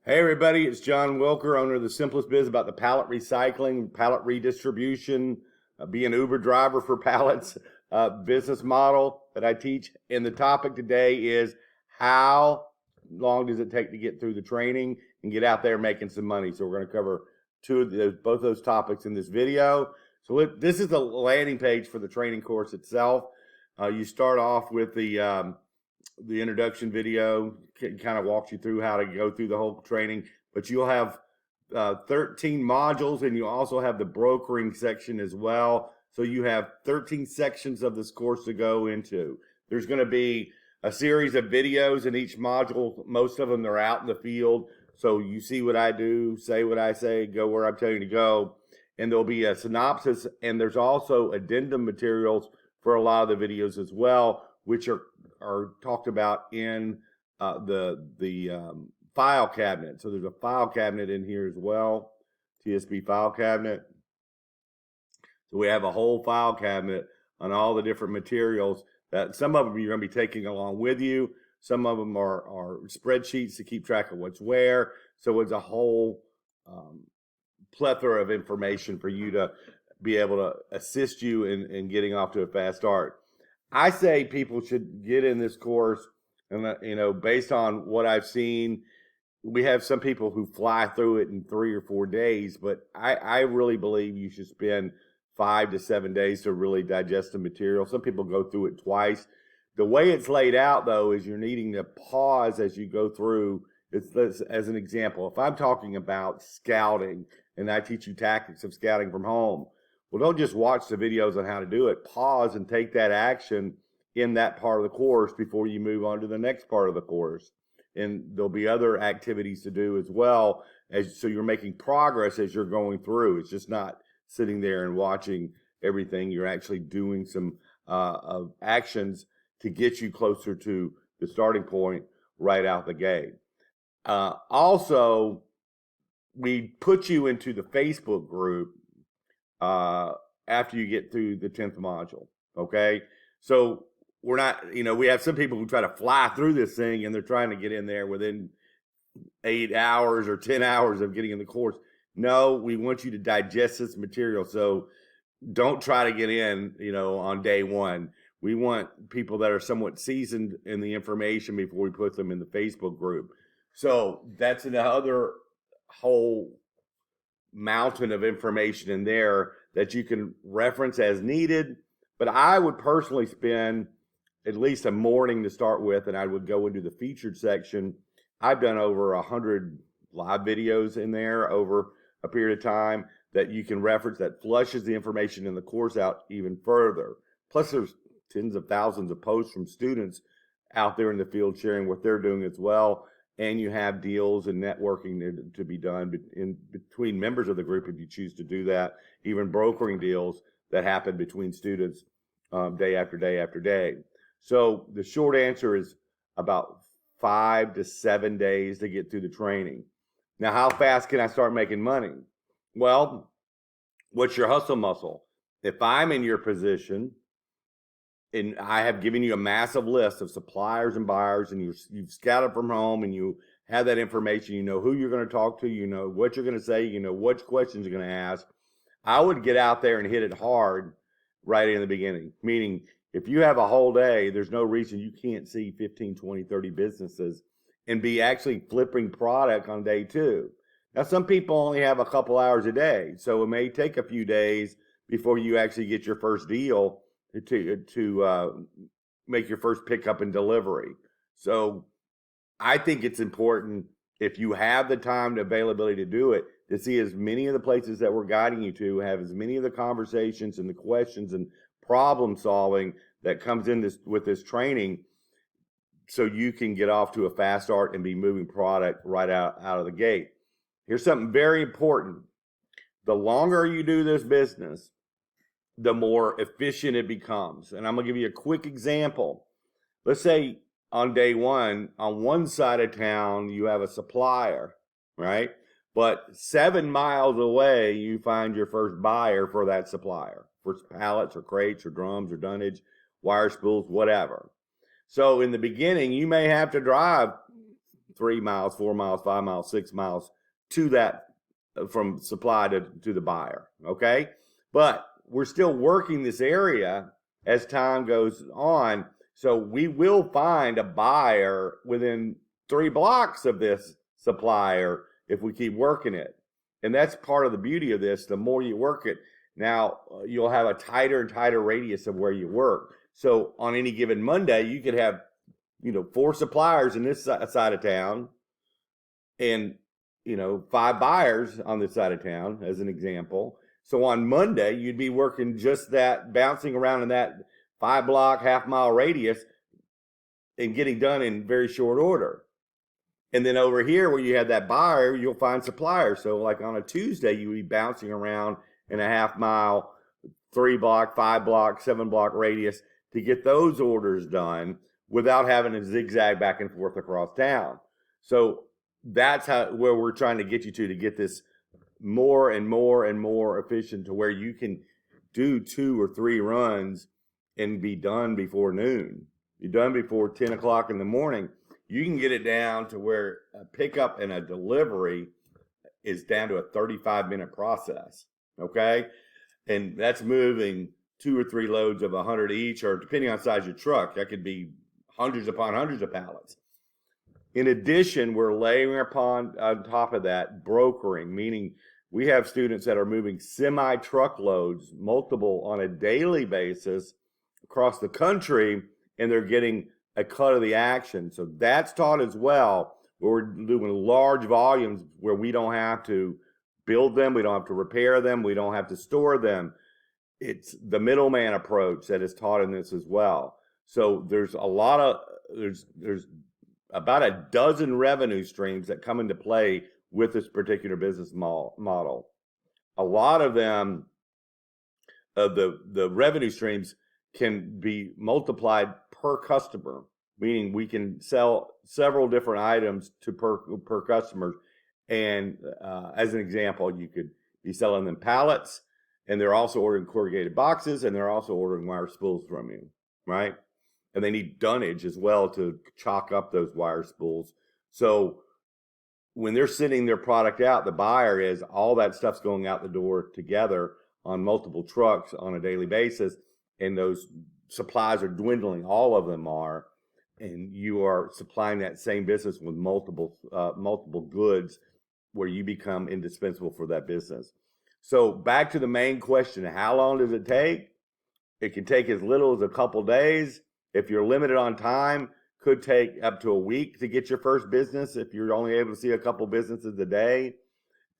Hey everybody, it's John Wilker, owner of The Simplest Biz, about the pallet recycling, pallet redistribution, being an Uber driver for pallets, business model that I teach. And the topic today is how long does it take to get through the training and get out there making some money. So we're going to cover both those topics in this video. So this is the landing page for the training course itself. You start off with the introduction video, kind of walks you through how to go through the whole training, but you'll have 13 modules, and you also have the brokering section as well. So you have 13 sections of this course to go into. There's going to be a series of videos in each module. Most of them are out in the field. So you see what I do, say what I say, go where I'm telling you to go. And there'll be a synopsis, and there's also addendum materials for a lot of the videos as well, which are talked about in the file cabinet. So there's a file cabinet in here as well, TSP file cabinet. So we have a whole file cabinet on all the different materials that some of them you're going to be taking along with you. Some of them are spreadsheets to keep track of what's where. So it's a whole plethora of information for you to be able to assist you in getting off to a fast start. I say people should get in this course, and based on what I've seen, we have some people who fly through it in 3 or 4 days, but I really believe you should spend 5 to 7 days to really digest the material. Some people go through it twice. The way it's laid out, though, is you're needing to pause as you go through. As an example, if I'm talking about scouting and I teach you tactics of scouting from home, well, don't just watch the videos on how to do it. Pause and take that action in that part of the course before you move on to the next part of the course. And there'll be other activities to do as well, so you're making progress as you're going through. It's just not sitting there and watching everything. You're actually doing some actions to get you closer to the starting point right out the gate. Also, we put you into the Facebook group after you get through the 10th module. Okay. So we're not, we have some people who try to fly through this thing and they're trying to get in there within 8 hours or 10 hours of getting in the course. No, we want you to digest this material. So don't try to get in, on day one. We want people that are somewhat seasoned in the information before we put them in the Facebook group. So that's another whole mountain of information in there that you can reference as needed. But I would personally spend at least a morning to start with, and I would go into the featured section. I've done over 100 live videos in there over a period of time that you can reference, that flushes the information in the course out even further. Plus, there's tens of thousands of posts from students out there in the field sharing what they're doing as well. And you have deals and networking to be done between members of the group if you choose to do that, even brokering deals that happen between students day after day after day. So the short answer is about 5 to 7 days to get through the training. Now, how fast can I start making money? Well, what's your hustle muscle? If I'm in your position and I have given you a massive list of suppliers and buyers, and you've scouted from home, and you have that information, you know who you're going to talk to, you know what you're going to say, you know what questions you're going to ask, I would get out there and hit it hard right in the beginning. Meaning, if you have a whole day, there's no reason you can't see 15, 20, 30 businesses and be actually flipping product on day 2. Now, some people only have a couple hours a day, so it may take a few days before you actually get your first deal to make your first pickup and delivery. So I think it's important, if you have the time and availability to do it, to see as many of the places that we're guiding you to, have as many of the conversations and the questions and problem solving that comes in with this training, so you can get off to a fast start and be moving product right out of the gate. Here's something very important. The longer you do this business, the more efficient it becomes. And I'm going to give you a quick example. Let's say on day 1, on one side of town, you have a supplier, right? But 7 miles away, you find your first buyer for that supplier, for pallets or crates or drums or dunnage, wire spools, whatever. So in the beginning, you may have to drive 3 miles, 4 miles, 5 miles, 6 miles to that from supply to the buyer. Okay. But we're still working this area as time goes on. So we will find a buyer within 3 blocks of this supplier if we keep working it. And that's part of the beauty of this. The more you work it, now you'll have a tighter and tighter radius of where you work. So on any given Monday, you could have, 4 suppliers in this side of town and, 5 buyers on this side of town, as an example. So on Monday, you'd be working just that, bouncing around in that 5 block, half mile radius and getting done in very short order. And then over here where you have that buyer, you'll find suppliers. So like on a Tuesday, you would be bouncing around in a half mile, 3 block, 5 block, 7 block radius to get those orders done without having to zigzag back and forth across town. So that's where we're trying to get you to get this more and more and more efficient to where you can do 2 or 3 runs and be done before noon. You're done before 10 o'clock in the morning. You can get it down to where a pickup and a delivery is down to a 35-minute process, okay? And that's moving 2 or 3 loads of 100 each, or depending on the size of your truck, that could be hundreds upon hundreds of pallets. In addition, we're layering upon on top of that brokering, meaning we have students that are moving semi-truckloads, multiple on a daily basis across the country, and they're getting a cut of the action. So that's taught as well, where we're doing large volumes where we don't have to build them, we don't have to repair them, we don't have to store them. It's the middleman approach that is taught in this as well. So there's about a dozen revenue streams that come into play with this particular business model. A lot of them, the revenue streams can be multiplied per customer, meaning we can sell several different items to per customer. And as an example, you could be selling them pallets, and they're also ordering corrugated boxes, and they're also ordering wire spools from you, right? And they need dunnage as well to chalk up those wire spools. So when they're sending their product out, the buyer is, all that stuff's going out the door together on multiple trucks on a daily basis, and those supplies are dwindling. All of them are, and you are supplying that same business with multiple goods, where you become indispensable for that business. So back to the main question: how long does it take? It can take as little as a couple days. If you're limited on time, could take up to a week to get your first business if you're only able to see a couple businesses a day,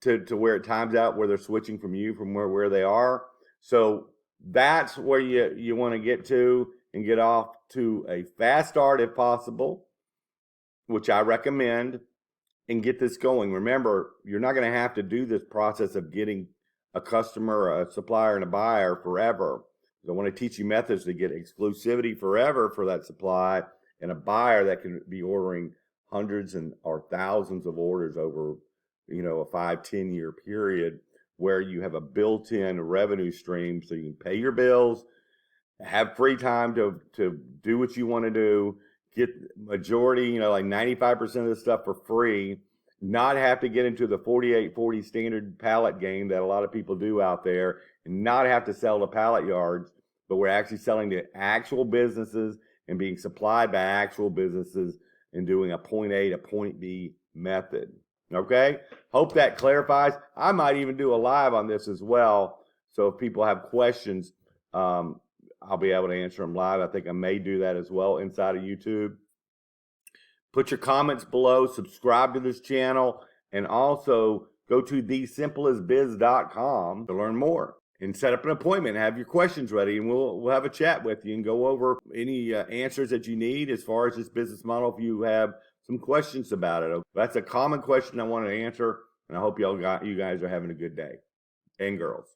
to where it times out where they're switching from you from where they are. So that's where you want to get to, and get off to a fast start if possible, which I recommend, and get this going. Remember, you're not going to have to do this process of getting a customer, a supplier, and a buyer forever. I want to teach you methods to get exclusivity forever for that supply, and a buyer that can be ordering hundreds or thousands of orders over, a 5-10 year period, where you have a built-in revenue stream, so you can pay your bills, have free time to do what you want to do, get majority, like 95% of the stuff for free, not have to get into the 48-40 standard pallet game that a lot of people do out there, and not have to sell to pallet yards, but we're actually selling to actual businesses and being supplied by actual businesses and doing a point A to point B method. Okay? Hope that clarifies. I might even do a live on this as well. So if people have questions, I'll be able to answer them live. I think I may do that as well inside of YouTube. Put your comments below, subscribe to this channel, and also go to thesimplestbiz.com to learn more, and set up an appointment, have your questions ready, and we'll have a chat with you and go over any answers that you need as far as this business model if you have some questions about it. That's a common question I wanted to answer, and I hope you guys are having a good day, and girls.